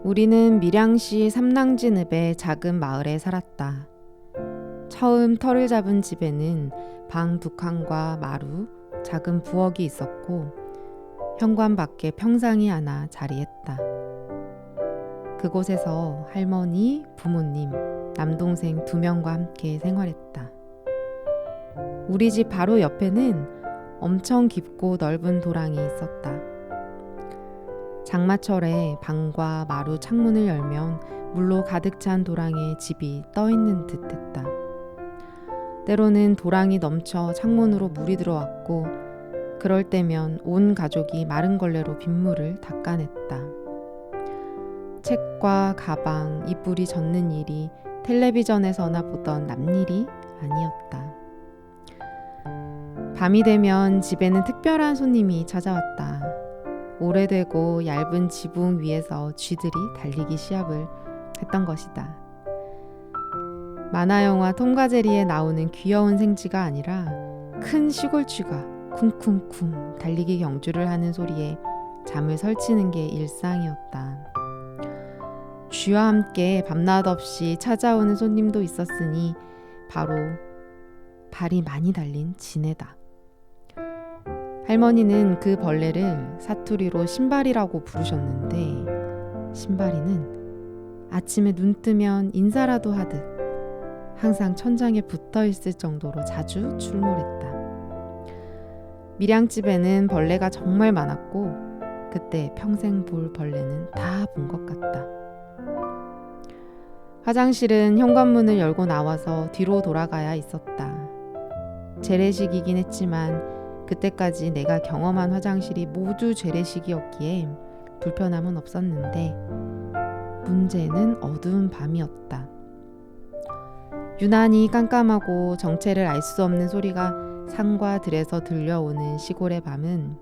우리는 밀양시 삼랑진읍의 작은 마을에 살았다. 처음 터를 잡은 집에는 방 2칸과 마루, 작은 부엌이 있었고 현관 밖에 평상이 하나 자리했다. 그곳에서 할머니, 부모님, 남동생 2명과 함께 생활했다. 우리 집 바로 옆에는 엄청 깊고 넓은 도랑이 있었다. 장마철에 방과 마루 창문을 열면 물로 가득 찬 도랑에 집이 떠있는 듯 했다. 때로는 도랑이 넘쳐 창문으로 물이 들어왔고 그럴 때면 온 가족이 마른 걸레로 빗물을 닦아냈다. 책과 가방, 이불이 젖는 일이 텔레비전에서나 보던 남일이 아니었다. 밤이 되면 집에는 특별한 손님이 찾아왔다. 오래되고 얇은 지붕 위에서 쥐들이 달리기 시합을 했던 것이다. 만화영화 톰과 제리에 나오는 귀여운 생쥐가 아니라 큰 시골쥐가 쿵쿵쿵 달리기 경주를 하는 소리에 잠을 설치는 게 일상이었다. 쥐와 함께 밤낮 없이 찾아오는 손님도 있었으니 바로 발이 많이 달린 지네다. 할머니는 그 벌레를 사투리로 신발이라고 부르셨는데 신발이는 아침에 눈 뜨면 인사라도 하듯 항상 천장에 붙어 있을 정도로 자주 출몰했다. 밀양집에는 벌레가 정말 많았고 그때 평생 볼 벌레는 다 본 것 같다. 화장실은 현관문을 열고 나와서 뒤로 돌아가야 있었다. 재래식이긴 했지만 그때까지 내가 경험한 화장실이 모두 재래식이었기에 불편함은 없었는데 문제는 어두운 밤이었다. 유난히 깜깜하고 정체를 알 수 없는 소리가 산과 들에서 들려오는 시골의 밤은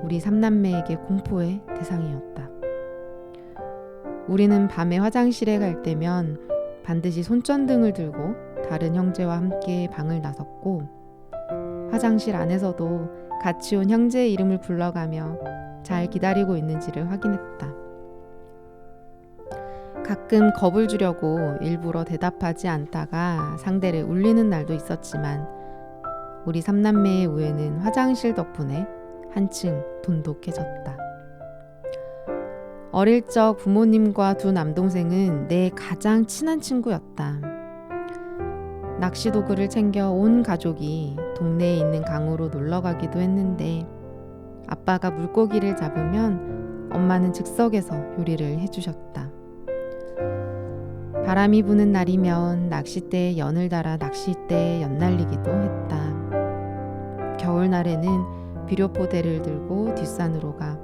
우리 3남매에게 공포의 대상이었다. 우리는 밤에 화장실에 갈 때면 반드시 손전등을 들고 다른 형제와 함께 방을 나섰고 화장실 안에서도 같이 온 형제의 이름을 불러가며 잘 기다리고 있는지를 확인했다. 가끔 겁을 주려고 일부러 대답하지 않다가 상대를 울리는 날도 있었지만 우리 3남매의 우애는 화장실 덕분에 한층 돈독해졌다. 어릴 적 부모님과 2 남동생은 내 가장 친한 친구였다. 낚시 도구를 챙겨 온 가족이 동네에 있는 강으로 놀러 가기도 했는데 아빠가 물고기를 잡으면 엄마는 즉석에서 요리를 해주셨다. 바람이 부는 날이면 낚싯대에 연을 달아 낚싯대에 연날리기도 했다. 겨울날에는 비료포대를 들고 뒷산으로 가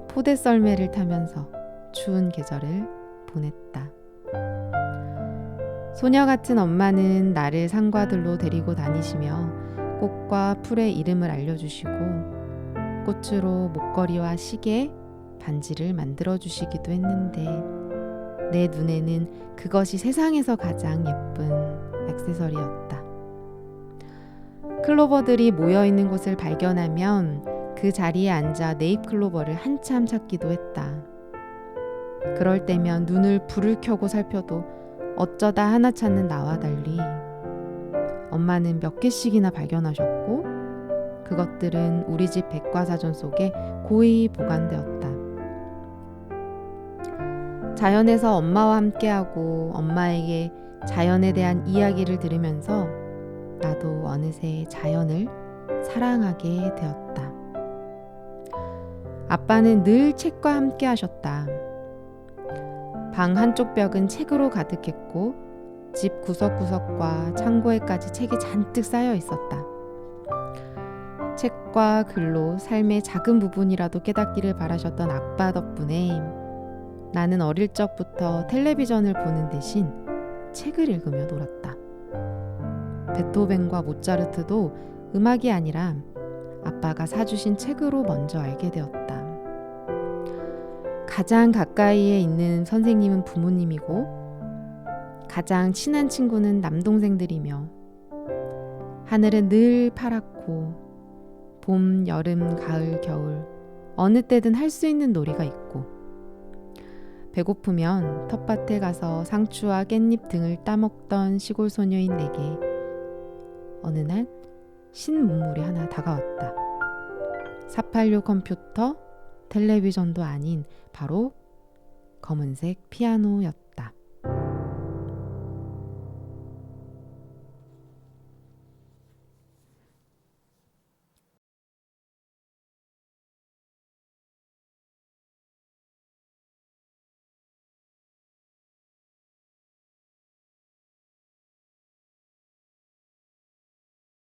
포대 썰매를 타면서 추운 계절을 보냈다. 소녀 같은 엄마는 나를 산과들로 데리고 다니시며 꽃과 풀의 이름을 알려주시고 꽃으로 목걸이와 시계, 반지를 만들어주시기도 했는데 내 눈에는 그것이 세상에서 가장 예쁜 액세서리였다. 클로버들이 모여있는 곳을 발견하면 그 자리에 앉아 네잎클로버를 한참 찾기도 했다. 그럴 때면 눈을 불을 켜고 살펴도 어쩌다 하나 찾는 나와 달리 엄마는 몇 개씩이나 발견하셨고 그것들은 우리 집 백과사전 속에 고이 보관되었다. 자연에서 엄마와 함께하고 엄마에게 자연에 대한 이야기를 들으면서 나도 어느새 자연을 사랑하게 되었다. 아빠는 늘 책과 함께 하셨다. 방 한쪽 벽은 책으로 가득했고 집 구석구석과 창고에까지 책이 잔뜩 쌓여 있었다. 책과 글로 삶의 작은 부분이라도 깨닫기를 바라셨던 아빠 덕분에 나는 어릴 적부터 텔레비전을 보는 대신 책을 읽으며 놀았다. 베토벤과 모차르트도 음악이 아니라 아빠가 사주신 책으로 먼저 알게 되었다. 가장 가까이에 있는 선생님은 부모님이고 가장 친한 친구는 남동생들이며 하늘은 늘 파랗고 봄, 여름, 가을, 겨울 어느 때든 할 수 있는 놀이가 있고 배고프면 텃밭에 가서 상추와 깻잎 등을 따먹던 시골 소녀인 내게 어느 날 신문물이 하나 다가왔다. 486 컴퓨터, 텔레비전도 아닌 바로 검은색 피아노였다.